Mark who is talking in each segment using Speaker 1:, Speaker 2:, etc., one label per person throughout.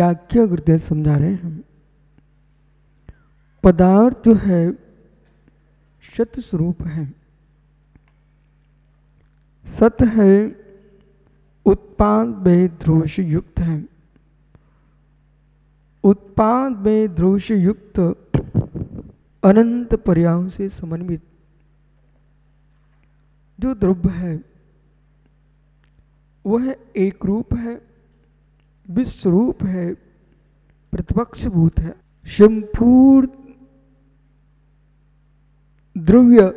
Speaker 1: व्याख्या गुरुदेव समझा रहे हैं। पदार्थ जो है सत स्वरूप है, सत है, उत्पाद में ध्रुव से युक्त है। उत्पाद में ध्रुव से युक्त अनंत पर्यायों से समन्वित जो द्रव्य है वह एक रूप है, विश्वरूप है, प्रतिपक्षभूत है। संपूर्ण द्रव्य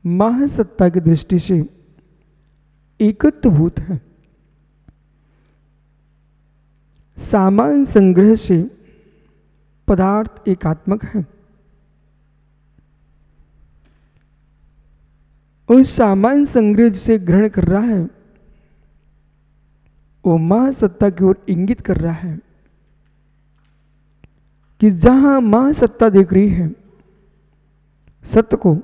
Speaker 1: महासत्ता की दृष्टि से एकत्वभूत है। सामान्य संग्रह से पदार्थ एकात्मक है। उस सामान्य संग्रह जिसे ग्रहण कर रहा है वो महासत्ता की ओर इंगित कर रहा है कि जहां महासत्ता देख रही है सत्य को,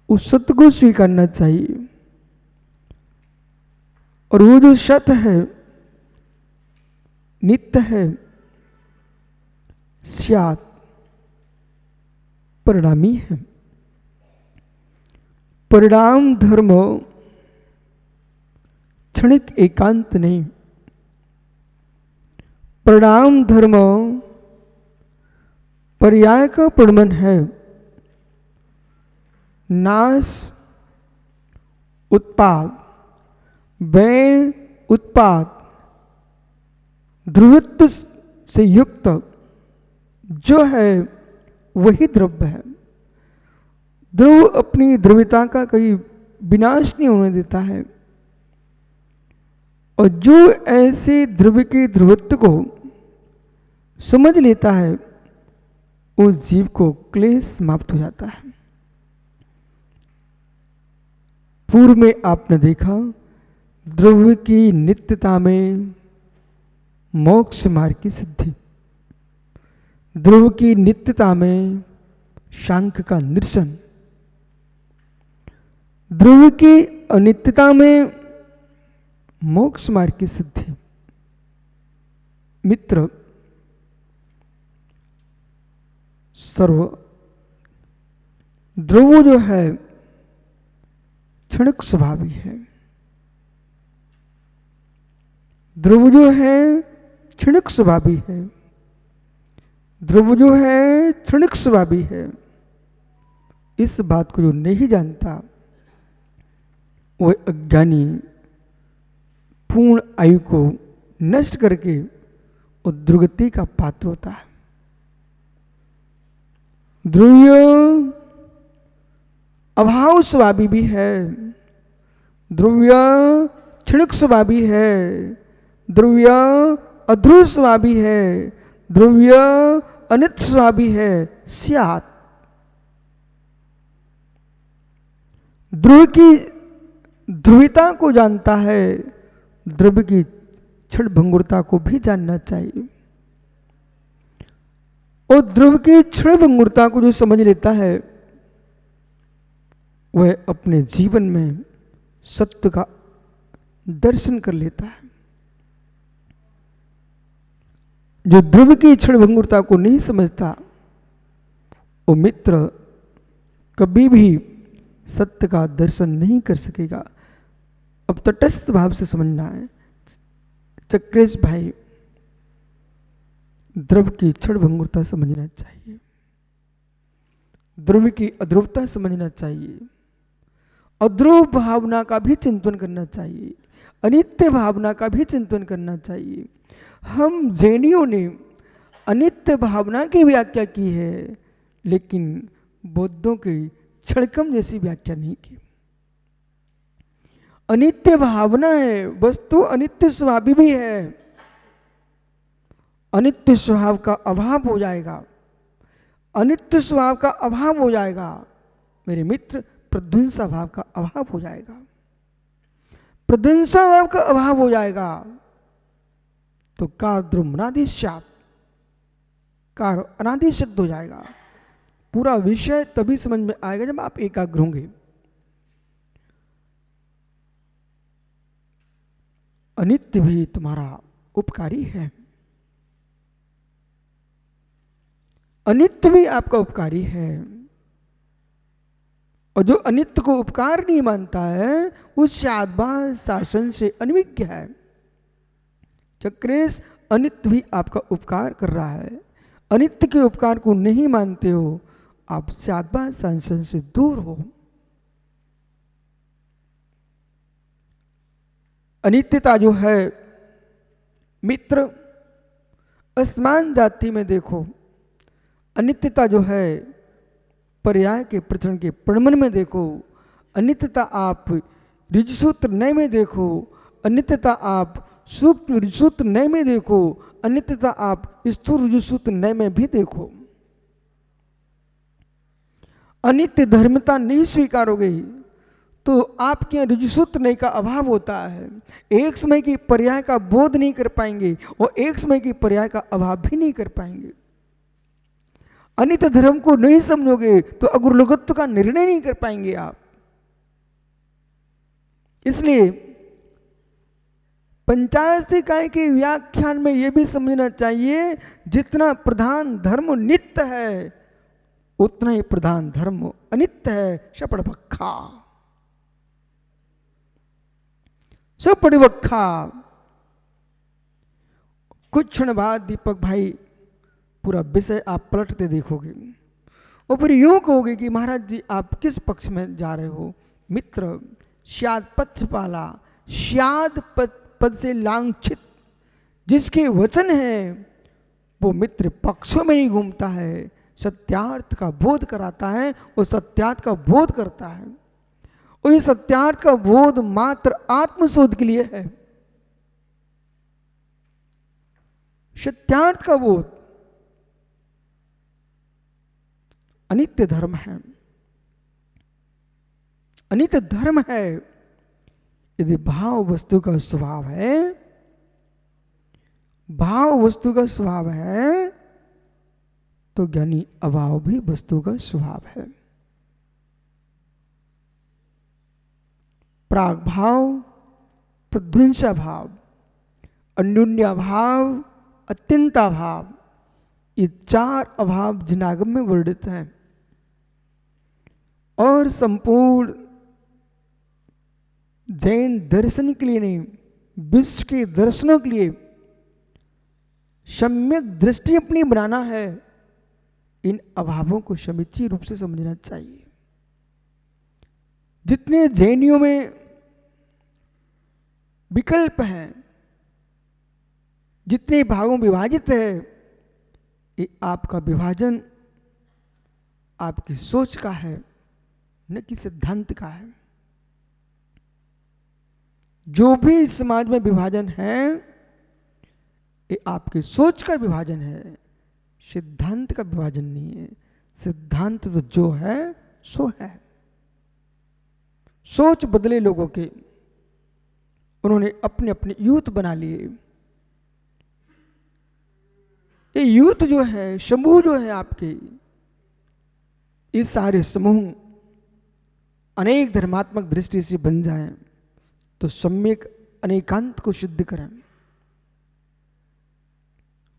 Speaker 1: उस सत्य को स्वीकारना चाहिए। और वो जो सत्य है, नित्य है, स्यात्, परिणामी है। परिणाम धर्म क्षणिक एकांत नहीं, परिणाम धर्म पर्याय का प्रमाण है। नाश उत्पाद, व्यय उत्पाद, ध्रुवत्व से युक्त जो है वही द्रव्य है। ध्रुव अपनी ध्रुवता का कहीं विनाश नहीं होने देता है। और जो ऐसे ध्रुव के ध्रुवत्व को समझ लेता है उस जीव को क्लेश समाप्त हो जाता है। पूर्व में आपने देखा द्रव्य की नित्यता में मोक्ष मार्ग की सिद्धि, ध्रुव की नित्यता में सांख्य का निरसन, ध्रुव की अनित्यता में मोक्ष मार्ग की सिद्धि। मित्र, सर्व ध्रुव जो है क्षणिक स्वभावी है। ध्रुव जो है क्षणिक स्वभावी है। ध्रुव जो है क्षणिक स्वभावी है। इस बात को जो नहीं जानता वह अज्ञानी पूर्ण आयु को नष्ट करके दुर्गति का पात्र होता है। ध्रुव अभाव स्वभावी भी है, ध्रुव क्षणिक स्वभावी है, ध्रुव अध्रुव स्वभावी है, ध्रुव अनित्य स्वभावी है। स्यात्, ध्रुव की ध्रुविता को जानता है, ध्रुव की क्षण भंगुरता को भी जानना चाहिए। और ध्रुव की क्षण भंगुरता को जो समझ लेता है वह अपने जीवन में सत्य का दर्शन कर लेता है। जो ध्रुव की क्षण भंगुरता को नहीं समझता वो मित्र कभी भी सत्य का दर्शन नहीं कर सकेगा। अब तटस्थ भाव से समझना है। चक्रेश भाई, ध्रुव की क्षण भंगुरता समझना चाहिए, ध्रुव की अध्रुवता समझना चाहिए, अध्रुव भावना का भी चिंतन करना चाहिए, अनित्य भावना का भी चिंतन करना चाहिए। हम जैनियों ने अनित्य भावना की व्याख्या की है, लेकिन बौद्धों की क्षणकम जैसी व्याख्या नहीं की। अनित्य भावना है, वस्तु अनित्य स्वभावी भी है। अनित्य स्वभाव का अभाव हो जाएगा, अनित्य स्वभाव का अभाव हो जाएगा मेरे मित्र, प्रध्वंसा भाव का अभाव हो जाएगा। प्रध्वंसा भाव का अभाव हो जाएगा तो कार्द्रुमनादि स्यात्, कार अनादि सिद्ध हो जाएगा। पूरा विषय तभी समझ में आएगा जब आप एकाग्र होंगे। अनित्य भी तुम्हारा उपकारी है, अनित्य भी आपका उपकारी है। और जो अनित्य को उपकार नहीं मानता है उस शादभास शासन से अनभिज्ञ है। चक्रेश अनित्य भी आपका उपकार कर रहा है, अनित्य के उपकार को नहीं मानते हो, आप शादभास शासन से दूर हो। अनित्यता जो है मित्र, असमान जाति में देखो, अनित्यता जो है पर्याय के प्रचरण के प्रमाण में देखो, अनित्यता आप ऋजुसूत्र नय में देखो, अनित्यता आप सूक्ष्म ऋजुसूत्र नय में देखो, अनित्यता आप स्थूल ऋजुसूत्र नय में भी देखो। अनित्य धर्मता नहीं स्वीकारोगे तो आपके यहाँ ऋजुसूत्र नय का अभाव होता है, एक समय की पर्याय का बोध नहीं कर पाएंगे और एक समय की पर्याय का अभाव भी नहीं कर पाएंगे। अनित्य धर्म को नहीं समझोगे तो अगुरुलुगत्व का निर्णय नहीं कर पाएंगे आप। इसलिए पंचाशती काय के व्याख्यान में यह भी समझना चाहिए, जितना प्रधान धर्म नित्य है उतना ही प्रधान धर्म अनित्य है। सपड़भक्खा सपड़भक्खा। कुछ क्षण बाद दीपक भाई पूरा विषय आप पलटते देखोगे और फिर यूं कहोगे कि महाराज जी आप किस पक्ष में जा रहे हो। मित्र, श्याद पक्षपाला, श्याद पद से लांछित जिसके वचन है वो मित्र पक्षों में नहीं घूमता है, सत्यार्थ का बोध कराता है और सत्यार्थ का बोध करता है। और ये सत्यार्थ का बोध मात्र आत्मशोध के लिए है। सत्यार्थ का बोध अनित्य धर्म है, अनित्य धर्म है। यदि भाव वस्तु का स्वभाव है, भाव वस्तु का स्वभाव है तो ज्ञानी अभाव भी वस्तु का स्वभाव है। प्राग भाव, प्रध्वंसा भाव, अन्योन्या भाव, अत्यंता भाव, ये चार अभाव जिनागम में वर्णित हैं। और संपूर्ण जैन दर्शन के लिए नहीं, विश्व के दर्शनों के लिए सम्यक दृष्टि अपनी बनाना है, इन अभावों को समुचित रूप से समझना चाहिए। जितने जैनियों में विकल्प हैं, जितने भागों विभाजित है, ये आपका विभाजन आपकी सोच का है, न कि सिद्धांत का है। जो भी इस समाज में विभाजन है ये आपकी सोच का विभाजन है, सिद्धांत का विभाजन नहीं है। सिद्धांत तो जो है सो है। सोच बदले लोगों के, उन्होंने अपने अपने यूथ बना लिए। ये यूथ जो है, समूह जो है आपके, ये सारे समूह अनेक धर्मात्मक दृष्टि से बन जाएं तो सम्यक अनेकांत को सिद्ध करें।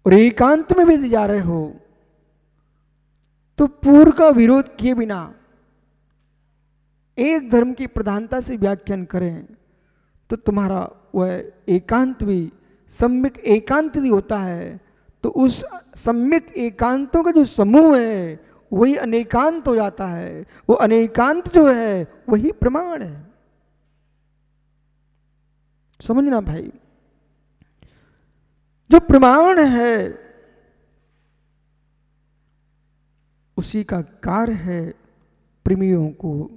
Speaker 1: और एकांत में भी जा रहे हो तो पूर्व का विरोध किए बिना एक धर्म की प्रधानता से व्याख्यान करें तो तुम्हारा वह एकांत भी सम्यक एकांत भी होता है। तो उस सम्यक एकांतों का जो समूह है वही अनेकांत हो जाता है। वो अनेकांत जो है वही प्रमाण है। समझना भाई, जो प्रमाण है उसी का कार्य है प्रमेयों को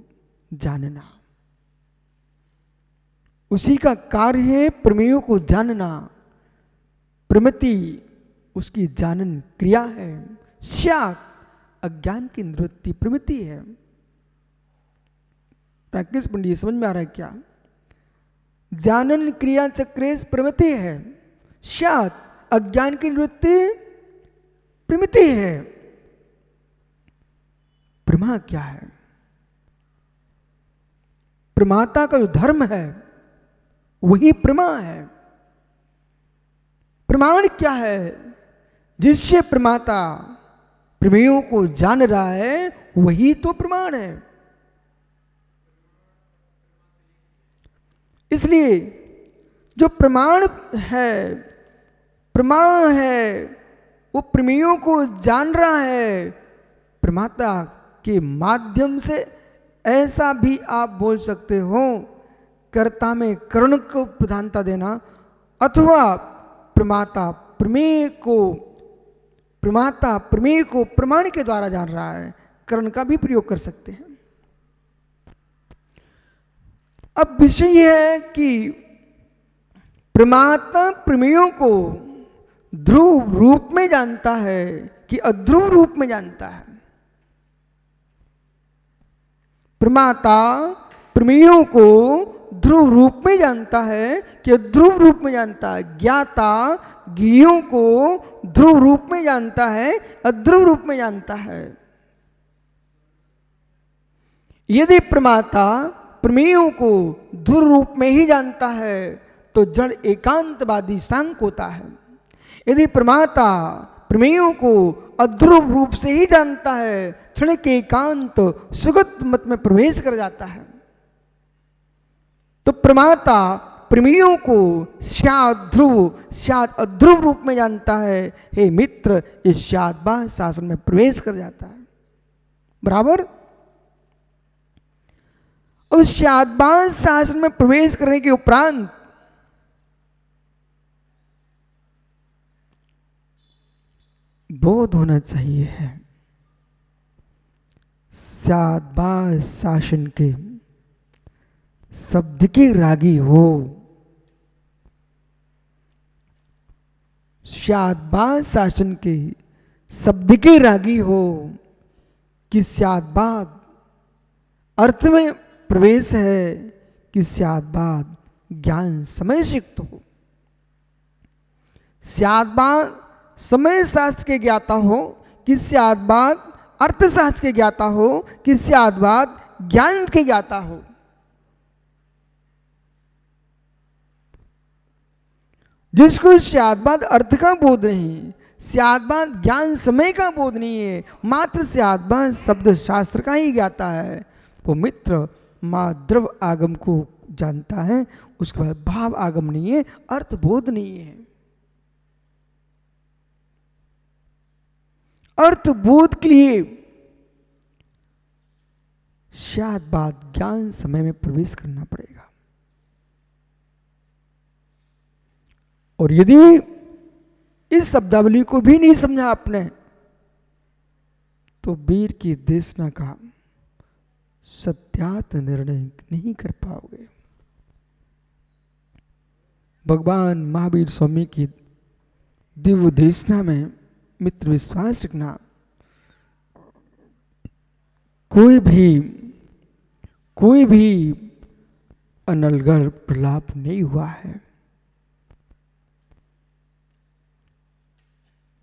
Speaker 1: जानना, उसी का कार्य है प्रमेयों को जानना। प्रमिति उसकी जानन क्रिया है, स्यात् अज्ञान की निवृत्ति प्रमिति है। राकेश पंडित समझ में आ रहा है क्या? जानन क्रिया चक्रेश प्रमिति है, स्यात् अज्ञान की निवृत्ति प्रमिति है। प्रमा क्या है? प्रमाता का जो धर्म है वही प्रमा है। प्रमाण क्या है? जिससे प्रमाता प्रमेयों को जान रहा है वही तो प्रमाण है। इसलिए जो प्रमाण है, प्रमाण है, वो प्रमेयों को जान रहा है प्रमाता के माध्यम से। ऐसा भी आप बोल सकते हो, कर्ता में कर्ण को प्रधानता देना, अथवा प्रमाता प्रमेय को प्रमाण के द्वारा जान रहा है, कर्ण का भी प्रयोग कर सकते हैं। अब विषय यह है कि प्रमाता प्रमेयों को ध्रुव रूप में जानता है कि अध्रुव रूप में जानता है। प्रमाता प्रमेयों को ध्रुव रूप में जानता है कि अध्रुव रूप में जानता है। ज्ञाता ज्ञेयों को ध्रुव रूप में जानता है, अध्रुव रूप में जानता है। यदि प्रमाता प्रमेयों को ध्रुव रूप में ही जानता है तो जड़ एकांतवादी सांख्य होता है। यदि प्रमाता प्रमेयों को अध्रुव रूप से ही जानता है, क्षणिक एकांत सुगत मत में प्रवेश कर जाता है। तो प्रमाता प्रमेयों को स्याद ध्रुव स्याद अध्रुव रूप में जानता है। हे मित्र, इस स्याद शासन में प्रवेश कर जाता है। बराबर। और स्याद शासन में प्रवेश करने के उपरांत बोध होना चाहिए है स्याद शासन के शब्द के रागी हो। स्याद शासन के शब्द के रागी हो कि स्याद अर्थ में प्रवेश है, कि स्याद ज्ञान समय सिक्त हो। स्याद समय शास्त्र के ज्ञाता हो, कि स्याद अर्थशास्त्र के ज्ञाता हो, कि स्याद ज्ञान के ज्ञाता हो। जिसको स्याद अर्थ का बोध नहीं, स्याद ज्ञान समय का बोध नहीं है, मात्र स्याद शब्द शास्त्र का ही ज्ञाता है, वो मित्र मां द्रव आगम को जानता है। उसके बाद भाव आगम नहीं है, अर्थ बोध नहीं है। अर्थ बोध के लिए शायद ज्ञान समय में प्रवेश करना पड़ेगा। और यदि इस शब्दावली को भी नहीं समझा आपने तो वीर की देशना का सत्यात निर्णय नहीं कर पाओगे। भगवान महावीर स्वामी की दिव्य देशना में मित्र विश्वास रखना, कोई भी अनलगर प्रलाप नहीं हुआ है।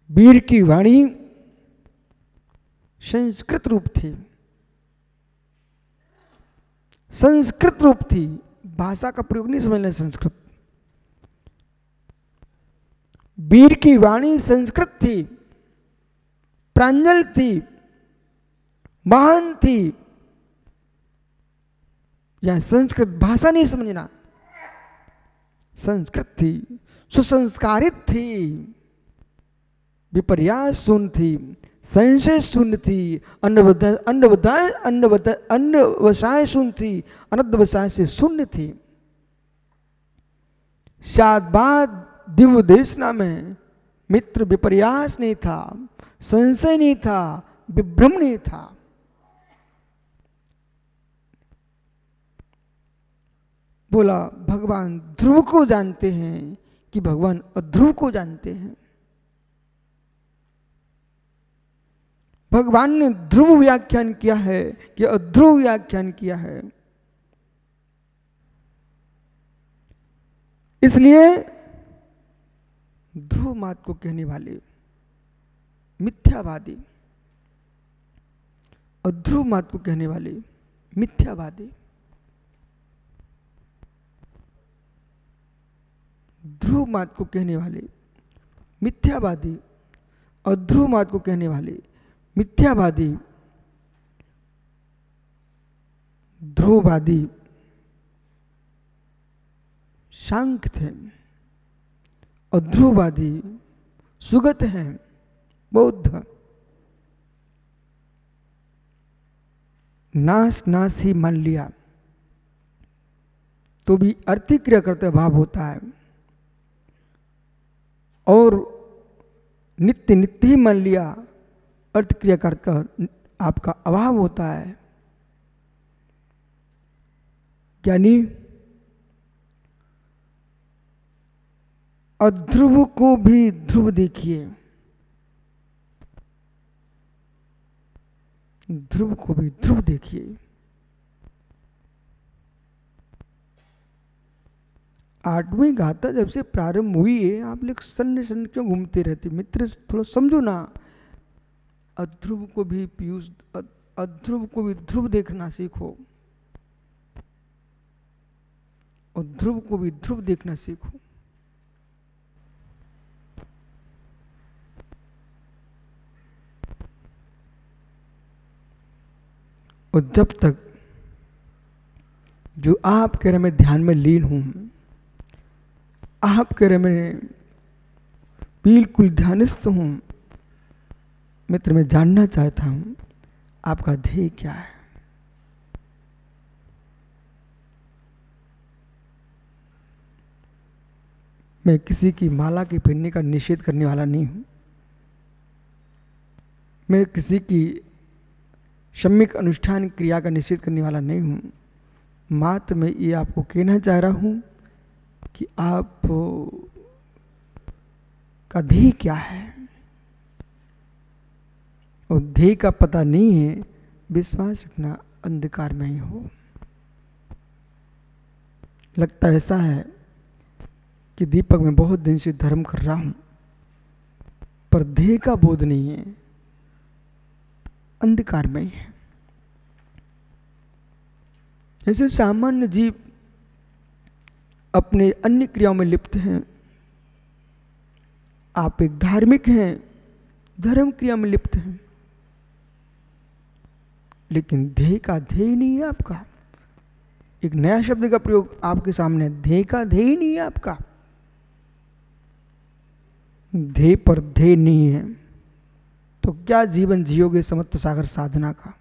Speaker 1: वीर की वाणी संस्कृत रूप थी, संस्कृत रूप थी, भाषा का प्रयोग नहीं समझना। संस्कृत वीर की वाणी संस्कृत थी, प्रांजल थी, महान थी। यह संस्कृत भाषा नहीं समझना, संस्कृत थी, सुसंस्कारित थी, विपर्यास शून्य थी, संशय शून्य थी, अन्नवसाय शून्य थी, अनद्वसाय से शून्य थी। शाद दिव्य देशना में मित्र विपर्यास नहीं था, संशय नहीं था, विभ्रम नहीं था। बोला भगवान ध्रुव को जानते हैं कि भगवान अध्रुव को जानते हैं। भगवान ने ध्रुव व्याख्यान किया है कि अध्रुव व्याख्यान किया है। इसलिए ध्रुव मात को कहने वाले मिथ्यावादी, अध्रुव मात को कहने वाले मिथ्यावादी, ध्रुव मात को कहने वाले मिथ्यावादी, अध्रुववाद को कहने वाले मिथ्यावादी, ध्रुववादी शांक थे, अध्रुववादी सुगत हैं, बौद्ध नाश नाश ही मान लिया तो भी अर्थिक्रिया करते भाव होता है, और नित्य नित्य ही मान लिया अर्थक्रिया कर आपका अभाव होता है। यानी अध्रुव को भी ध्रुव देखिए, ध्रुव को भी ध्रुव देखिए। आठवीं गाथा जब से प्रारंभ हुई है, आप लोग सन्न सन्न क्यों घूमते रहते मित्र, थोड़ा समझो ना। अध्रुव को भी पीयूष, अध्रुव को भी ध्रुव देखना सीखो, और ध्रुव को भी ध्रुव देखना सीखो। और जब तक जो आप कह रहे मैं ध्यान में लीन हूं, आप कह रहे मैं बिल्कुल ध्यानस्थ हूं, मित्र मैं जानना चाहता हूं आपका ध्येय क्या है। मैं किसी की माला के पहनने का निषेध करने वाला नहीं हूं, मैं किसी की सम्यक अनुष्ठान क्रिया का निषेध करने वाला नहीं हूं। मात्र मैं ये आपको कहना चाह रहा हूं कि आप का ध्येय क्या है, और ध्येय का पता नहीं है, विश्वास रखना अंधकार में ही हो। लगता ऐसा है कि दीपक मैं बहुत दिन से धर्म कर रहा हूं, पर ध्येय का बोध नहीं है, अंधकार में ही है। जैसे सामान्य जीव अपने अन्य क्रियाओं में लिप्त हैं, आप एक धार्मिक हैं, धर्म क्रिया में लिप्त हैं, लेकिन ध्येय का ध्येय नहीं है आपका। एक नया शब्द का प्रयोग आपके सामने, ध्येय का ध्येय नहीं है आपका। ध्येय पर ध्येय नहीं है तो क्या जीवन जियोगे समत्व सागर साधना का।